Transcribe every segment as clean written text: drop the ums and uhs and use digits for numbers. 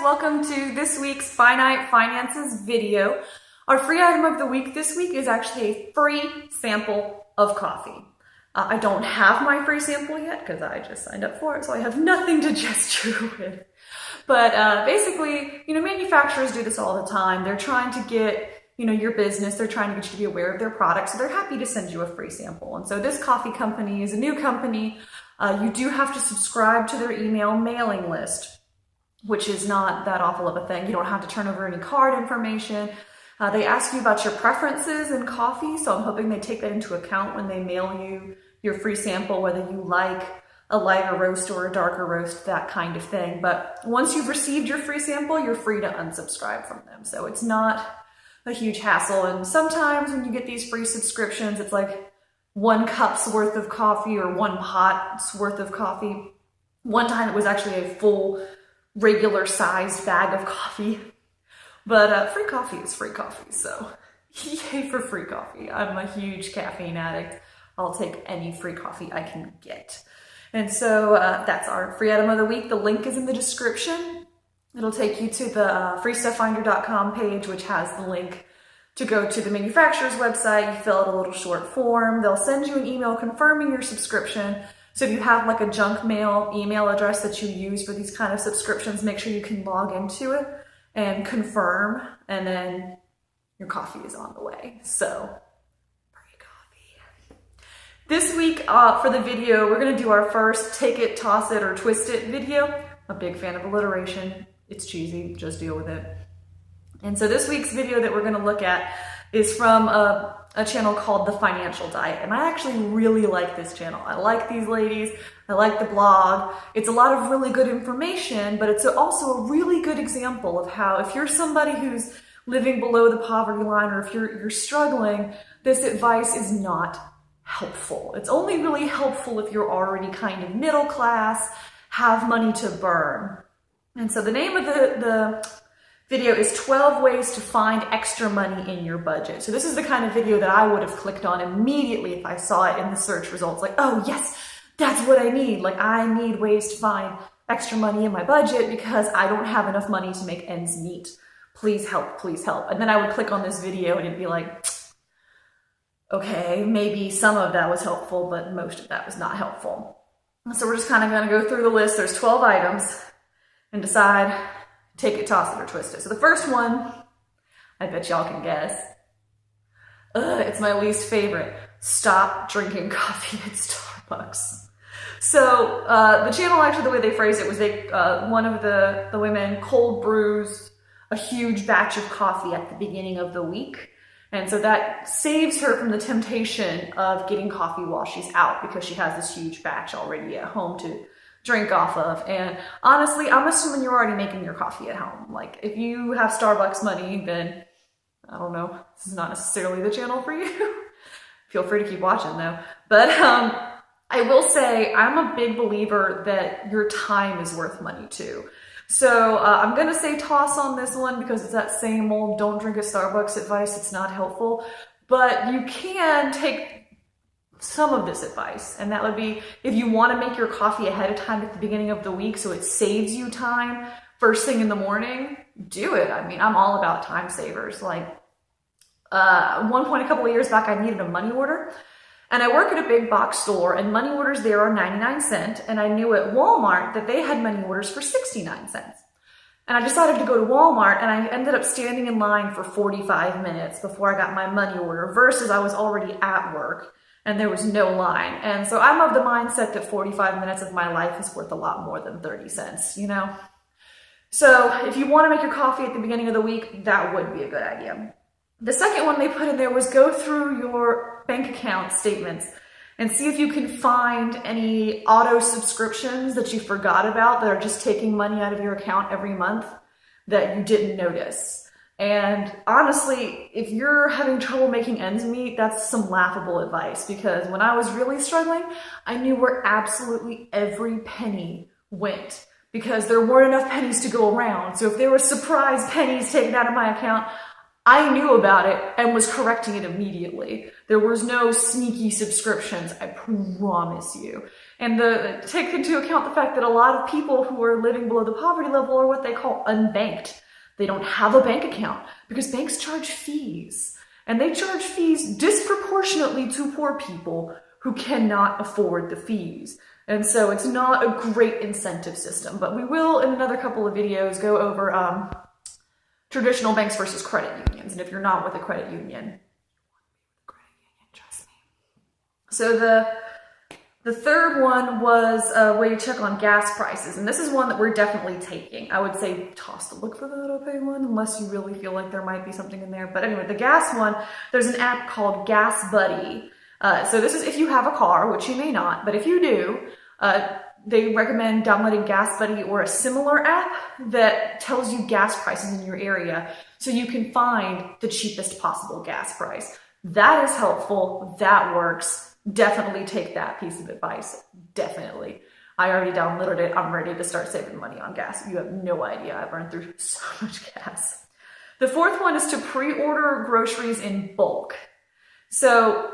welcome to this week's Finite Finances video. Our free item of the week this week is actually a free sample of coffee. I don't have my free sample yet because I just signed up for it, so I have nothing to gesture with. But basically, manufacturers do this all the time. They're trying to get, your business, they're trying to get you to be aware of their products, so they're happy to send you a free sample. And so this coffee company is a new company. You do have to subscribe to their email mailing list, which is not that awful of a thing. You don't have to turn over any card information. They ask you about your preferences in coffee, so I'm hoping they take that into account when they mail you your free sample, whether you like a lighter roast or a darker roast, that kind of thing. But once you've received your free sample, you're free to unsubscribe from them. So it's not a huge hassle. And sometimes when you get these free subscriptions, it's like 1 cup's worth of coffee or 1 pot's worth of coffee. One time it was actually a full regular sized bag of coffee. But free coffee is free coffee, so yay for free coffee. I'm a huge caffeine addict. I'll take any free coffee I can get. And so that's our free item of the week. The link is in the description. It'll take you to the freestufffinder.com page, which has the link to go to the manufacturer's website. You fill out a little short form. They'll send you an email confirming your subscription. So if you have like a junk mail email address that you use for these kind of subscriptions, make sure you can log into it and confirm, and then your coffee is on the way. So free coffee. This week for the video, we're gonna do our first take it, toss it, or twist it video. I'm a big fan of alliteration. It's cheesy, just deal with it. And so this week's video that we're gonna look at is from a channel called The Financial Diet. And I actually really like this channel. I like these ladies. I like the blog. It's a lot of really good information, but it's also a really good example of how if you're somebody who's living below the poverty line, or if you're struggling, this advice is not helpful. It's only really helpful if you're already kind of middle class, have money to burn. And so the name of the video is 12 ways to find extra money in your budget. So this is the kind of video that I would have clicked on immediately if I saw it in the search results. Like, oh yes, that's what I need. Like, I need ways to find extra money in my budget because I don't have enough money to make ends meet. Please help, please help. And then I would click on this video and it'd be like, okay, maybe some of that was helpful, but most of that was not helpful. So we're just kind of going to go through the list. There's 12 items and decide, take it, toss it, or twist it. So the first one, I bet y'all can guess. It's my least favorite. Stop drinking coffee at Starbucks. So the channel, actually, the way they phrased it was one of the women cold brews a huge batch of coffee at the beginning of the week. And so that saves her from the temptation of getting coffee while she's out because she has this huge batch already at home to drink off of. And honestly, I'm assuming you're already making your coffee at home. Like, if you have Starbucks money, then I don't know, this is not necessarily the channel for you. Feel free to keep watching though. But I will say I'm a big believer that your time is worth money too. So I'm gonna say toss on this one because it's that same old don't drink at Starbucks advice. It's not helpful, but you can take some of this advice, and that would be if you want to make your coffee ahead of time at the beginning of the week so it saves you time first thing in the morning, do it. I mean, I'm all about time savers. Like at one point a couple of years back, I needed a money order, and I work at a big box store, and money orders there are 99 cents, and I knew at Walmart that they had money orders for 69 cents. And I decided to go to Walmart, and I ended up standing in line for 45 minutes before I got my money order versus I was already at work and there was no line. And so I'm of the mindset that 45 minutes of my life is worth a lot more than 30 cents, So if you want to make your coffee at the beginning of the week, that would be a good idea. The second one they put in there was go through your bank account statements and see if you can find any auto subscriptions that you forgot about that are just taking money out of your account every month that you didn't notice. And honestly, if you're having trouble making ends meet, that's some laughable advice, because when I was really struggling, I knew where absolutely every penny went because there weren't enough pennies to go around. So if there were surprise pennies taken out of my account, I knew about it and was correcting it immediately. There was no sneaky subscriptions, I promise you. And take into account the fact that a lot of people who are living below the poverty level are what they call unbanked. They don't have a bank account because banks charge fees. And they charge fees disproportionately to poor people who cannot afford the fees. And so it's not a great incentive system, but we will in another couple of videos go over traditional banks versus credit unions. And if you're not with a credit union, trust me. So the third one was a way to check on gas prices. And this is one that we're definitely taking. I would say toss to look for the auto pay one unless you really feel like there might be something in there. But anyway, the gas one, there's an app called Gas Buddy. So this is if you have a car, which you may not, but if you do, they recommend downloading Gas Buddy or a similar app that tells you gas prices in your area so you can find the cheapest possible gas price. That is helpful. That works. Definitely take that piece of advice. Definitely. I already downloaded it. I'm ready to start saving money on gas. You have no idea. I burned through so much gas. The fourth one is to pre-order groceries in bulk. So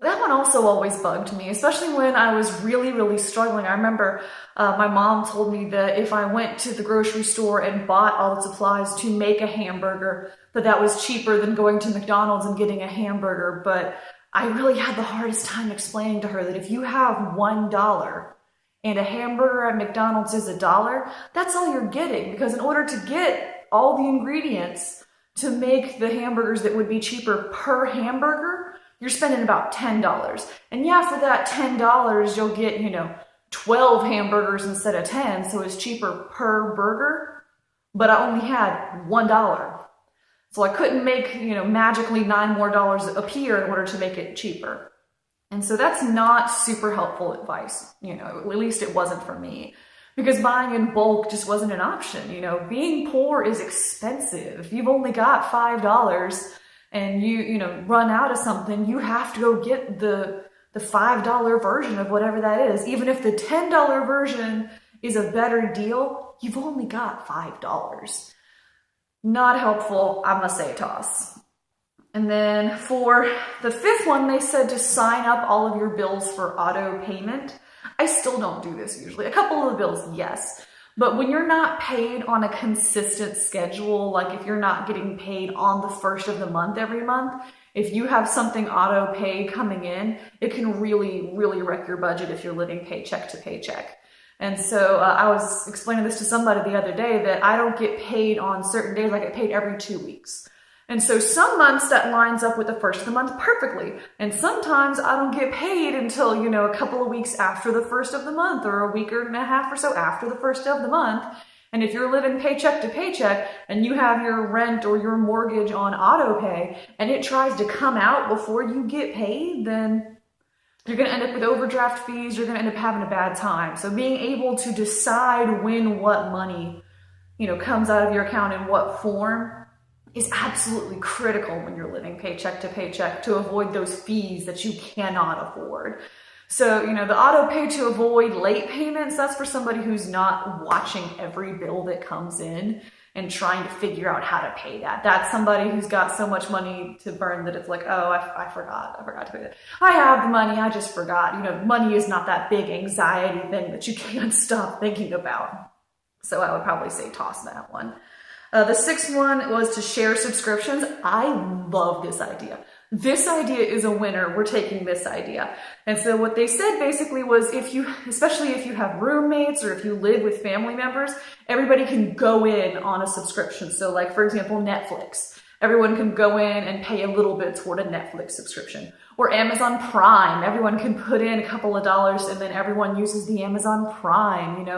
that one also always bugged me, especially when I was really, really struggling. I remember my mom told me that if I went to the grocery store and bought all the supplies to make a hamburger, that was cheaper than going to McDonald's and getting a hamburger. But I really had the hardest time explaining to her that if you have $1 and a hamburger at McDonald's is $1, that's all you're getting. Because in order to get all the ingredients to make the hamburgers that would be cheaper per hamburger, you're spending about $10. And yeah, for that $10, you'll get, 12 hamburgers instead of 10, so it's cheaper per burger, but I only had $1. So I couldn't make, magically $9 more appear in order to make it cheaper. And so that's not super helpful advice. At least it wasn't for me, because buying in bulk just wasn't an option. Being poor is expensive. If you've only got $5 and you run out of something, you have to go get the $5 version of whatever that is. Even if the $10 version is a better deal, you've only got $5. Not helpful. I'm gonna say toss. And then for the fifth one, they said to sign up all of your bills for auto payment. I still don't do this usually. A couple of the bills, yes. But when you're not paid on a consistent schedule, like if you're not getting paid on the first of the month every month, if you have something auto pay coming in, it can really, really wreck your budget if you're living paycheck to paycheck. And so I was explaining this to somebody the other day that I don't get paid on certain days. I get paid every 2 weeks. And so some months that lines up with the first of the month perfectly. And sometimes I don't get paid until, a couple of weeks after the first of the month, or a week and a half or so after the first of the month. And if you're living paycheck to paycheck and you have your rent or your mortgage on auto pay and it tries to come out before you get paid, then you're going to end up with overdraft fees. You're going to end up having a bad time. So being able to decide when what money, comes out of your account in what form is absolutely critical when you're living paycheck to paycheck to avoid those fees that you cannot afford. So, the auto pay to avoid late payments, that's for somebody who's not watching every bill that comes in and trying to figure out how to pay that. That's somebody who's got so much money to burn that it's like, oh, I forgot to pay that. I have the money, I just forgot. Money is not that big anxiety thing that you can't stop thinking about. So I would probably say toss that one. The sixth one was to share subscriptions. I love this idea. This idea is a winner. We're taking this idea. And so what they said basically was especially if you have roommates or if you live with family members, everybody can go in on a subscription. So like, for example, Netflix. Everyone can go in and pay a little bit toward a Netflix subscription. Or Amazon Prime. Everyone can put in a couple of dollars and then everyone uses the Amazon Prime.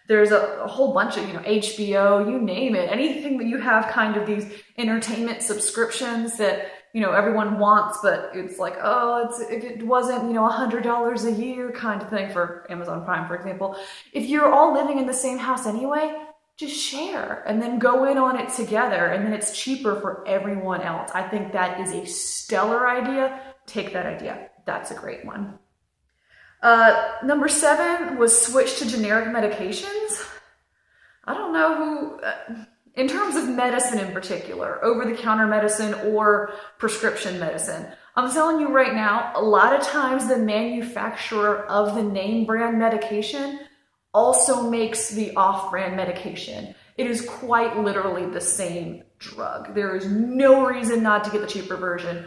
There's a whole bunch of, HBO, you name it. Anything that you have kind of these entertainment subscriptions that, everyone wants, but it's like, if it wasn't, $100 a year kind of thing for Amazon Prime, for example. If you're all living in the same house anyway, just share and then go in on it together. And then it's cheaper for everyone else. I think that is a stellar idea. Take that idea. That's a great one. Number 7 was switch to generic medications. I don't know In terms of medicine in particular, over-the-counter medicine or prescription medicine, I'm telling you right now, a lot of times the manufacturer of the name brand medication also makes the off-brand medication. It is quite literally the same drug. There is no reason not to get the cheaper version.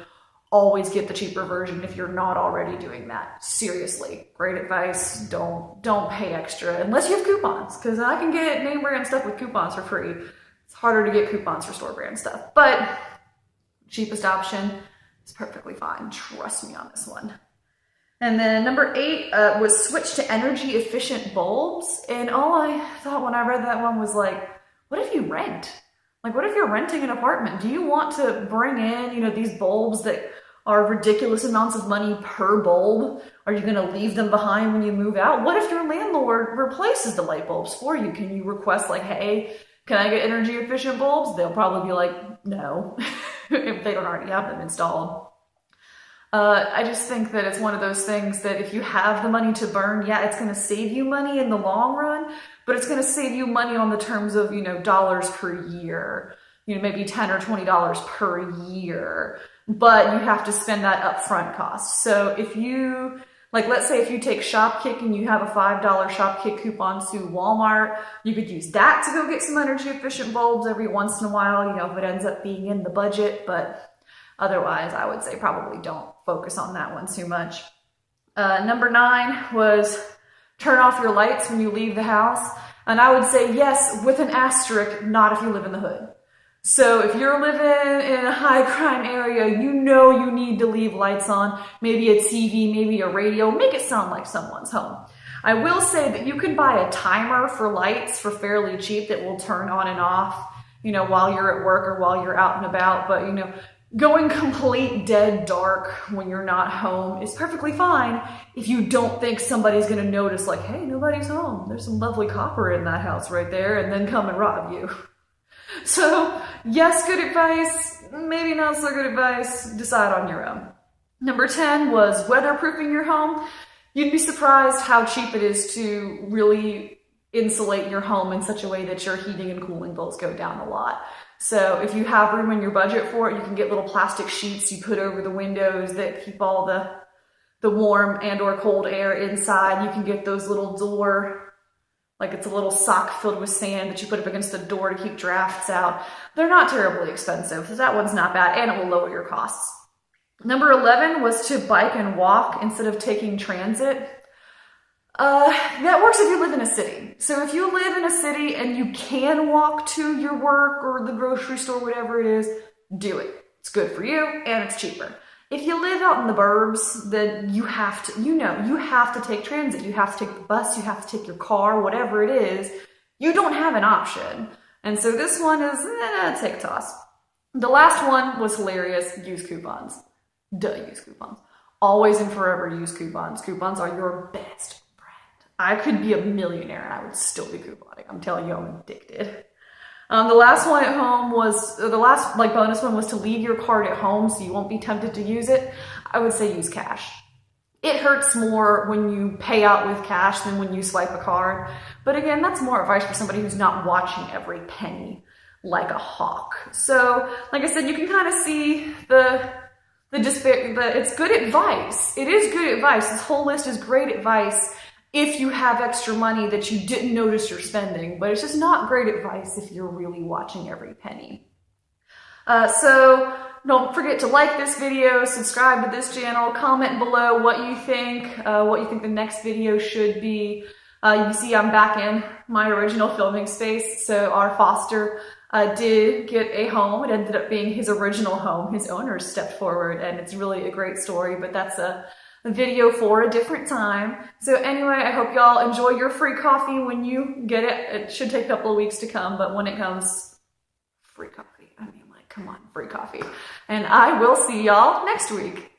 Always get the cheaper version if you're not already doing that. Seriously, great advice. Don't pay extra unless you have coupons, because I can get name brand stuff with coupons for free. It's harder to get coupons for store brand stuff, but cheapest option is perfectly fine. Trust me on this one. And then number 8 was switch to energy efficient bulbs. And all I thought when I read that one was like, what if you rent? Like, what if you're renting an apartment? Do you want to bring in, these bulbs that are ridiculous amounts of money per bulb? Are you going to leave them behind when you move out? What if your landlord replaces the light bulbs for you? Can you request like, hey, can I get energy efficient bulbs? They'll probably be like, no, if they don't already have them installed. I just think that it's one of those things that if you have the money to burn, yeah, it's going to save you money in the long run, but it's going to save you money on the terms of, dollars per year, maybe $10 or $20 per year, but you have to spend that upfront cost. So if you, let's say if you take Shopkick and you have a $5 Shopkick coupon to Walmart, you could use that to go get some energy efficient bulbs every once in a while, if it ends up being in the budget, but otherwise, I would say probably don't focus on that one too much. Number 9 was turn off your lights when you leave the house. And I would say yes, with an asterisk, not if you live in the hood. So if you're living in a high crime area, you need to leave lights on, maybe a TV, maybe a radio, make it sound like someone's home. I will say that you can buy a timer for lights for fairly cheap that will turn on and off, while you're at work or while you're out and about. But, going complete dead dark when you're not home is perfectly fine if you don't think somebody's going to notice, like, hey, nobody's home. There's some lovely copper in that house right there, and then come and rob you. So, yes, good advice. Maybe not so good advice. Decide on your own. Number 10 was weatherproofing your home. You'd be surprised how cheap it is to really insulate your home in such a way that your heating and cooling bills go down a lot. So if you have room in your budget for it, you can get little plastic sheets you put over the windows that keep all the warm and or cold air inside. You can get those little door, like it's a little sock filled with sand that you put up against the door to keep drafts out. They're not terribly expensive, so that one's not bad, and it will lower your costs. Number 11 was to bike and walk instead of taking transit. That works if you live in a city. So if you live in a city and you can walk to your work or the grocery store, whatever it is, do it. It's good for you and it's cheaper. If you live out in the burbs, then you have to, you have to take transit. You have to take the bus, you have to take your car, whatever it is. You don't have an option. And so this one is, TToT. The last one was hilarious. Use coupons. Use coupons. Always and forever use coupons. Coupons are your best friend. I could be a millionaire and I would still be couponing. I'm telling you, I'm addicted. The last one at home was, the last bonus one was to leave your card at home so you won't be tempted to use it. I would say use cash. It hurts more when you pay out with cash than when you swipe a card. But again, that's more advice for somebody who's not watching every penny like a hawk. So, like I said, you can kind of see it's good advice. It is good advice. This whole list is great advice if you have extra money that you didn't notice you're spending, but it's just not great advice if you're really watching every penny. So don't forget to like this video, subscribe to this channel, comment below what you think the next video should be. You can see I'm back in my original filming space. So our foster did get a home. It ended up being his original home. His owners stepped forward, and it's really a great story, but that's a video for a different time. So anyway, I hope y'all enjoy your free coffee when you get it. It should take a couple of weeks to come, but when it comes, free coffee. I mean, come on, free coffee. And I will see y'all next week.